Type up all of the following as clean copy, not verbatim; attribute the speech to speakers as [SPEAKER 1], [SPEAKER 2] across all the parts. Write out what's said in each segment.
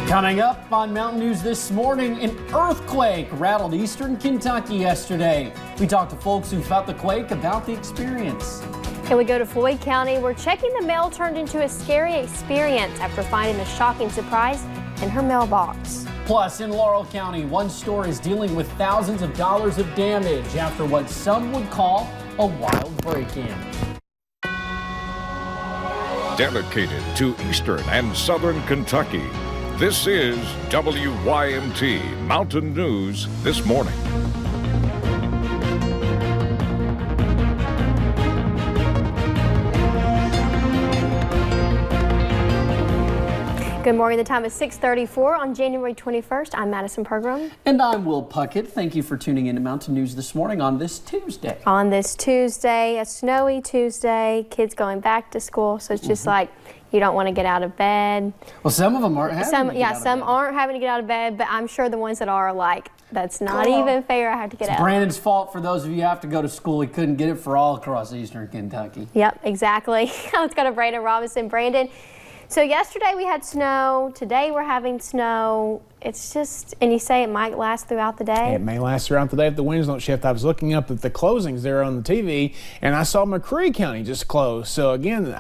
[SPEAKER 1] Coming up on Mountain News this morning, an earthquake rattled eastern Kentucky yesterday. We talked to folks who felt the quake about the experience.
[SPEAKER 2] And we go to Floyd County, where checking the mail turned into a scary experience after finding a shocking surprise in her mailbox.
[SPEAKER 1] Plus, in Laurel County, one store is dealing with thousands of dollars of damage after what some would call a wild break-in.
[SPEAKER 3] Dedicated to eastern and southern Kentucky, this is WYMT Mountain News This Morning.
[SPEAKER 2] Good morning. The time is 6:34 on January 21st. I'm Madison Pergram.
[SPEAKER 1] And I'm Will Puckett. Thank you for tuning in to Mountain News This Morning on this Tuesday.
[SPEAKER 2] On this Tuesday, a snowy Tuesday, kids going back to school, so it's just like you don't want to get out of bed.
[SPEAKER 1] Well, some of them aren't having to get out of
[SPEAKER 2] some
[SPEAKER 1] bed.
[SPEAKER 2] aren't having to get out of bed, but I'm sure the ones that are like, that's not even fair. I have to get out.
[SPEAKER 1] Brandon's fault for those of you who have to go to school. He couldn't get it for all across eastern Kentucky.
[SPEAKER 2] Yep, exactly. Let's go to Brandon Robinson. Brandon, so yesterday we had snow. Today we're having snow. It's just, and you say it might last throughout the day?
[SPEAKER 4] It may last throughout the day if the winds don't shift. I was looking up at the closings there on the TV, and I saw McCreary County just closed. So again,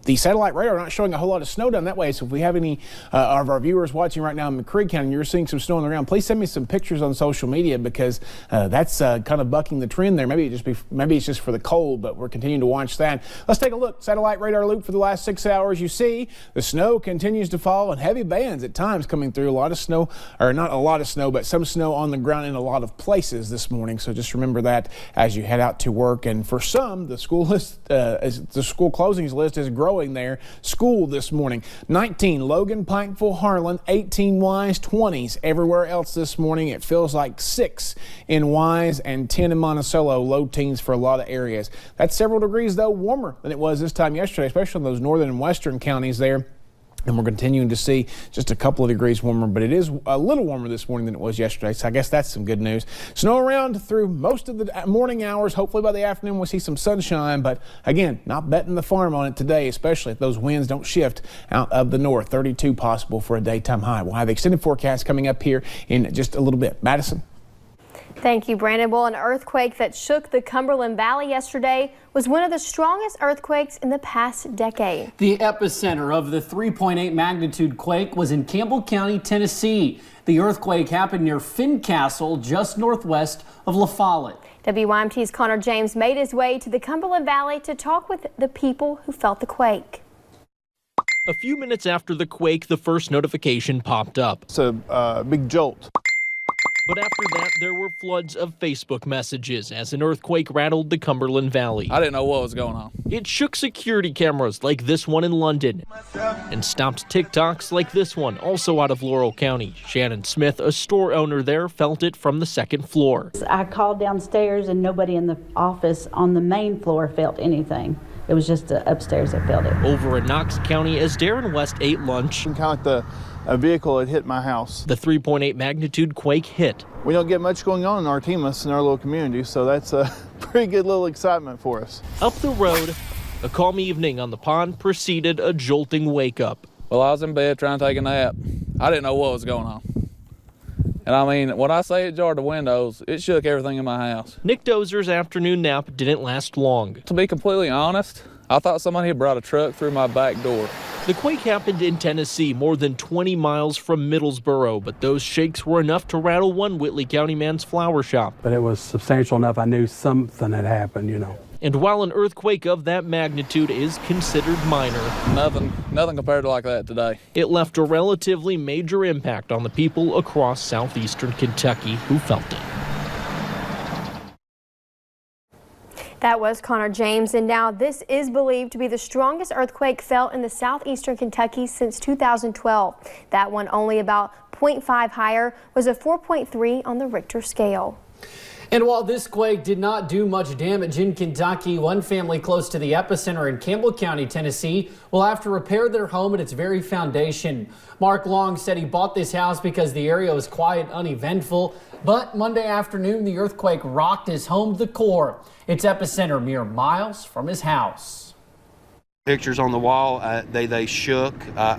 [SPEAKER 4] the satellite radar not showing a whole lot of snow down that way. So if we have any of our viewers watching right now in McCreary County and you're seeing some snow on the ground, please send me some pictures on social media, because that's kind of bucking the trend there. Maybe it's just for the cold, but we're continuing to watch that. Let's take a look. Satellite radar loop for the last 6 hours. You see the snow continues to fall in heavy bands at times coming through. A lot of snow, or not a lot of snow, but some snow on the ground in a lot of places this morning. So just remember that as you head out to work. And for some, the school list, the school closings list is growing there. School this morning: 19 Logan, Pikeville, Harlan, 18 Wise, 20s everywhere else this morning. It feels like 6 in Wise and 10 in Monticello, low teens for a lot of areas. That's several degrees though warmer than it was this time yesterday, especially in those northern and western counties there. And we're continuing to see just a couple of degrees warmer, but it is a little warmer this morning than it was yesterday. So I guess that's some good news. Snow around through most of the morning hours. Hopefully by the afternoon we'll see some sunshine, but again, not betting the farm on it today, especially if those winds don't shift out of the north. 32 possible for a daytime high. We'll have the extended forecast coming up here in just a little bit. Madison?
[SPEAKER 2] Thank you, Brandon. Well, an earthquake that shook the Cumberland Valley yesterday was one of the strongest earthquakes in the past decade.
[SPEAKER 1] The epicenter of the 3.8 magnitude quake was in Campbell County, Tennessee. The earthquake happened near Fincastle, just northwest of La Follette.
[SPEAKER 2] WYMT's Connor James made his way to the Cumberland Valley to talk with the people who felt the quake.
[SPEAKER 5] A few minutes after the quake, the first notification popped up.
[SPEAKER 6] It's a big jolt.
[SPEAKER 5] But after that, there were floods of Facebook messages as an earthquake rattled the Cumberland Valley.
[SPEAKER 7] I didn't know what was going on.
[SPEAKER 5] It shook security cameras like this one in London and stopped TikToks like this one, also out of Laurel County. Shannon Smith, a store owner there, felt it from the second floor.
[SPEAKER 8] I called downstairs and nobody in the office on the main floor felt anything. It was just upstairs that felt it.
[SPEAKER 5] Over in Knox County, as Darren West ate lunch,
[SPEAKER 6] Kind of like a vehicle had hit my house.
[SPEAKER 5] the 3.8 magnitude quake hit.
[SPEAKER 6] We don't get much going on in Artemis in our little community, so that's a pretty good little excitement for us.
[SPEAKER 5] Up the road, a calm evening on the pond preceded a jolting wake-up.
[SPEAKER 7] Well, I was in bed trying to take a nap. I didn't know what was going on. And I mean, when I say it jarred the windows, it shook everything in my house.
[SPEAKER 5] Nick Dozer's afternoon nap didn't last long.
[SPEAKER 7] To be completely honest, I thought somebody had brought a truck through my back door.
[SPEAKER 5] The quake happened in Tennessee, more than 20 miles from Middlesboro, but those shakes were enough to rattle one Whitley County man's flower shop.
[SPEAKER 9] But it was substantial enough I knew something had happened, you know.
[SPEAKER 5] And while an earthquake of that magnitude is considered minor,
[SPEAKER 7] Nothing compared to like that today.
[SPEAKER 5] it left a relatively major impact on the people across southeastern Kentucky who felt it.
[SPEAKER 2] That was Connor James, and now this is believed to be the strongest earthquake felt in the southeastern Kentucky since 2012. That one, only about 0.5 higher, was a 4.3 on the Richter scale.
[SPEAKER 1] And while this quake did not do much damage in Kentucky, one family close to the epicenter in Campbell County, Tennessee, will have to repair their home at its very foundation. Mark Long said he bought this house because the area was quiet, uneventful. But Monday afternoon, the earthquake rocked his home to the core. Its epicenter mere miles from his house.
[SPEAKER 10] Pictures on the wall, they shook.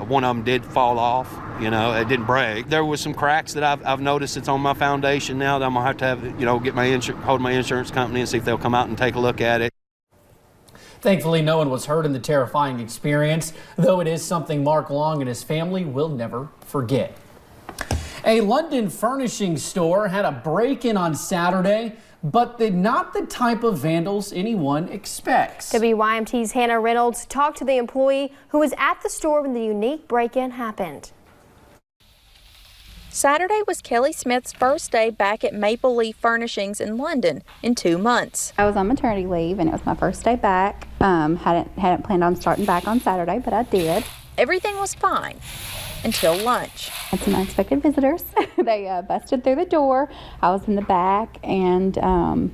[SPEAKER 10] One of them did fall off. You know, it didn't break. There was some cracks that I've noticed that's on my foundation now that I'm gonna have to, get my hold my insurance company and see if they'll come out and take a look at it.
[SPEAKER 1] Thankfully, no one was hurt in the terrifying experience, though it is something Mark Long and his family will never forget. A London furnishing store had a break-in on Saturday, but not the type of vandals anyone expects.
[SPEAKER 2] WYMT's Hannah Reynolds talked to the employee who was at the store when the unique break-in happened.
[SPEAKER 11] Saturday was Kelly Smith's first day back at Maple Leaf Furnishings in London in 2 months.
[SPEAKER 12] I was on maternity leave and it was my first day back. Hadn't planned on starting back on Saturday, but I did.
[SPEAKER 11] Everything was fine until lunch.
[SPEAKER 12] Had some unexpected visitors. They busted through the door. I was in the back and I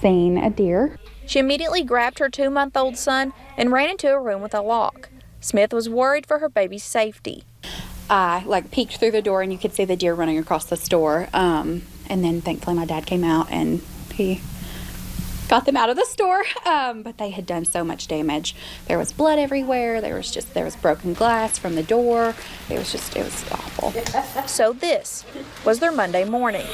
[SPEAKER 12] seen a deer.
[SPEAKER 11] She immediately grabbed her 2-month-old son and ran into a room with a lock. Smith was worried for her baby's safety.
[SPEAKER 12] I peeked through the door and you could see the deer running across the store. And then thankfully my dad came out and he got them out of the store. But they had done so much damage. There was blood everywhere. There was broken glass from the door. It was awful.
[SPEAKER 11] So this was their Monday morning.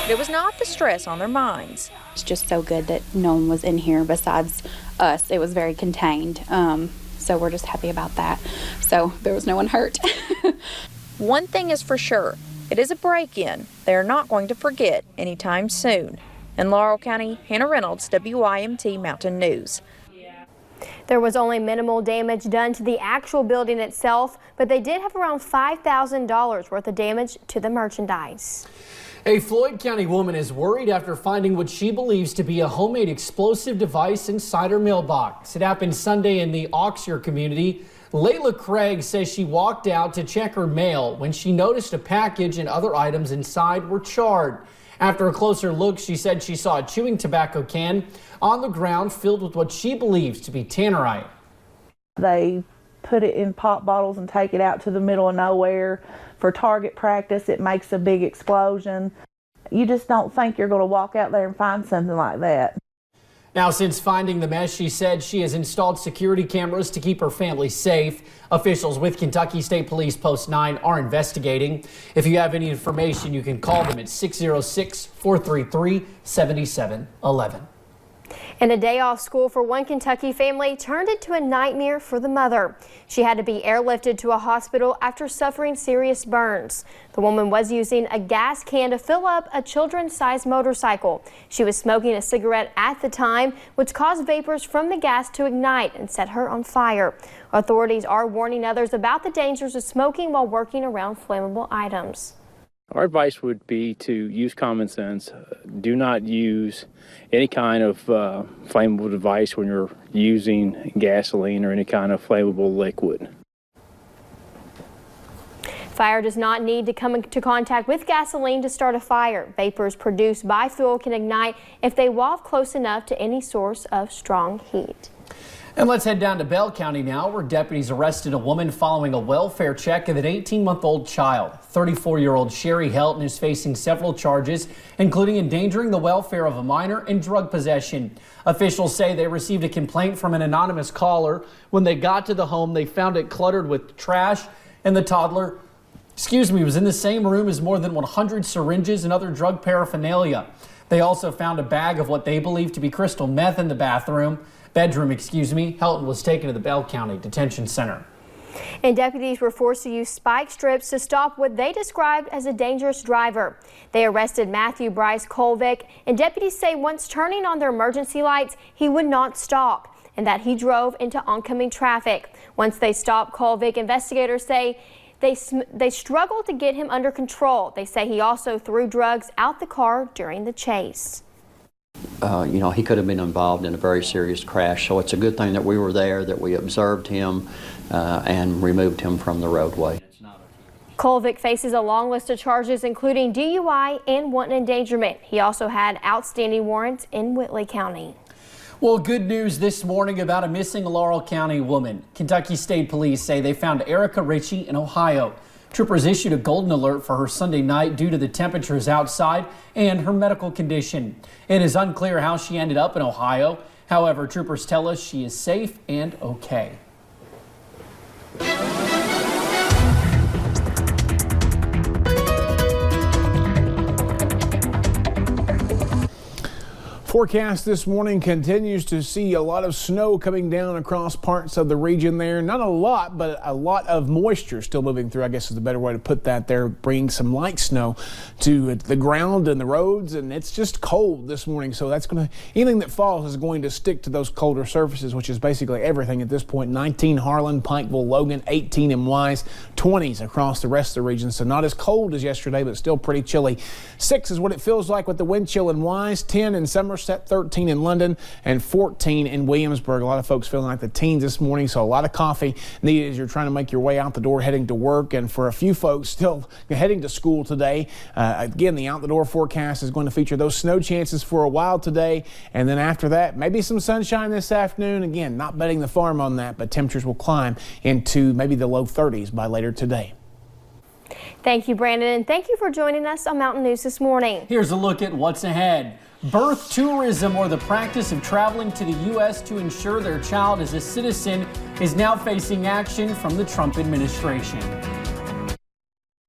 [SPEAKER 11] It was not the stress on their minds.
[SPEAKER 12] It's just so good that no one was in here besides us. It was very contained. So we're just happy about that. So there was no one hurt.
[SPEAKER 11] One thing is for sure, it is a break-in they are not going to forget anytime soon. In Laurel County, Hannah Reynolds, WYMT Mountain News.
[SPEAKER 2] There was only minimal damage done to the actual building itself, but they did have around $5,000 worth of damage to the merchandise.
[SPEAKER 1] A Floyd County woman is worried after finding what she believes to be a homemade explosive device inside her mailbox. It happened Sunday in the Auxier community. Layla Craig says she walked out to check her mail when she noticed a package and other items inside were charred. After a closer look, she said she saw a chewing tobacco can on the ground filled with what she believes to be tannerite.
[SPEAKER 13] They put it in pop bottles and take it out to the middle of nowhere for target practice. It makes a big explosion. You just don't think you're going to walk out there and find something like that.
[SPEAKER 1] Now, since finding the mess, she said she has installed security cameras to keep her family safe. Officials with Kentucky State Police Post 9 are investigating. If you have any information, you can call them at 606-433-7711.
[SPEAKER 2] And a day off school for one Kentucky family turned into a nightmare for the mother. She had to be airlifted to a hospital after suffering serious burns. The woman was using a gas can to fill up a children's-sized motorcycle. She was smoking a cigarette at the time, which caused vapors from the gas to ignite and set her on fire. Authorities are warning others about the dangers of smoking while working around flammable items.
[SPEAKER 14] Our advice would be to use common sense. Do not use any kind of flammable device when you're using gasoline or any kind of flammable liquid.
[SPEAKER 2] Fire does not need to come into contact with gasoline to start a fire. Vapors produced by fuel can ignite if they waft close enough to any source of strong heat.
[SPEAKER 1] And let's head down to Bell County now, where deputies arrested a woman following a welfare check of an 18-month-old child. 34-year-old Sherry Helton is facing several charges, including endangering the welfare of a minor and drug possession. Officials say they received a complaint from an anonymous caller. When they got to the home, they found it cluttered with trash, and the toddler, was in the same room as more than 100 syringes and other drug paraphernalia. They also found a bag of what they believe to be crystal meth in the bedroom. Helton was taken to the Bell County Detention Center.
[SPEAKER 2] And deputies were forced to use spike strips to stop what they described as a dangerous driver. They arrested Matthew Bryce Colvick, and deputies say once turning on their emergency lights, he would not stop and that he drove into oncoming traffic. Once they stopped Colvick, investigators say they struggled to get him under control. They say he also threw drugs out the car during the chase.
[SPEAKER 15] He could have been involved in a very serious crash, so it's a good thing that we were there, that we observed him and removed him from the roadway.
[SPEAKER 2] Colvick faces a long list of charges, including DUI and wanton endangerment. He also had outstanding warrants in Whitley County.
[SPEAKER 1] Well, good news this morning about a missing Laurel County woman. Kentucky State Police say they found Erica Ritchie in Ohio. Troopers issued a golden alert for her Sunday night due to the temperatures outside and her medical condition. It is unclear how she ended up in Ohio. However, troopers tell us she is safe and okay.
[SPEAKER 4] Forecast this morning continues to see a lot of snow coming down across parts of the region there. Not a lot, but a lot of moisture still moving through, I guess is the better way to put that there, bringing some light snow to the ground and the roads, and it's just cold this morning. So that's going to, anything that falls is going to stick to those colder surfaces, which is basically everything at this point. 19 Harlan, Pikeville, Logan, 18 in Wise, 20s across the rest of the region. So not as cold as yesterday, but still pretty chilly. 6 is what it feels like with the wind chill in Wise, 10 in Somerset, 13 in London, and 14 in Williamsburg. A lot of folks feeling like the teens this morning, so a lot of coffee needed as you're trying to make your way out the door heading to work. And for a few folks still heading to school today, again, the out the door forecast is going to feature those snow chances for a while today, and then after that, maybe some sunshine this afternoon. Again, not betting the farm on that, but temperatures will climb into maybe the low 30s by later today.
[SPEAKER 2] Thank you, Brandon, and thank you for joining us on Mountain News this morning.
[SPEAKER 1] Here's a look at what's ahead. Birth tourism, or the practice of traveling to the U.S. to ensure their child is a citizen, is now facing action from the Trump administration.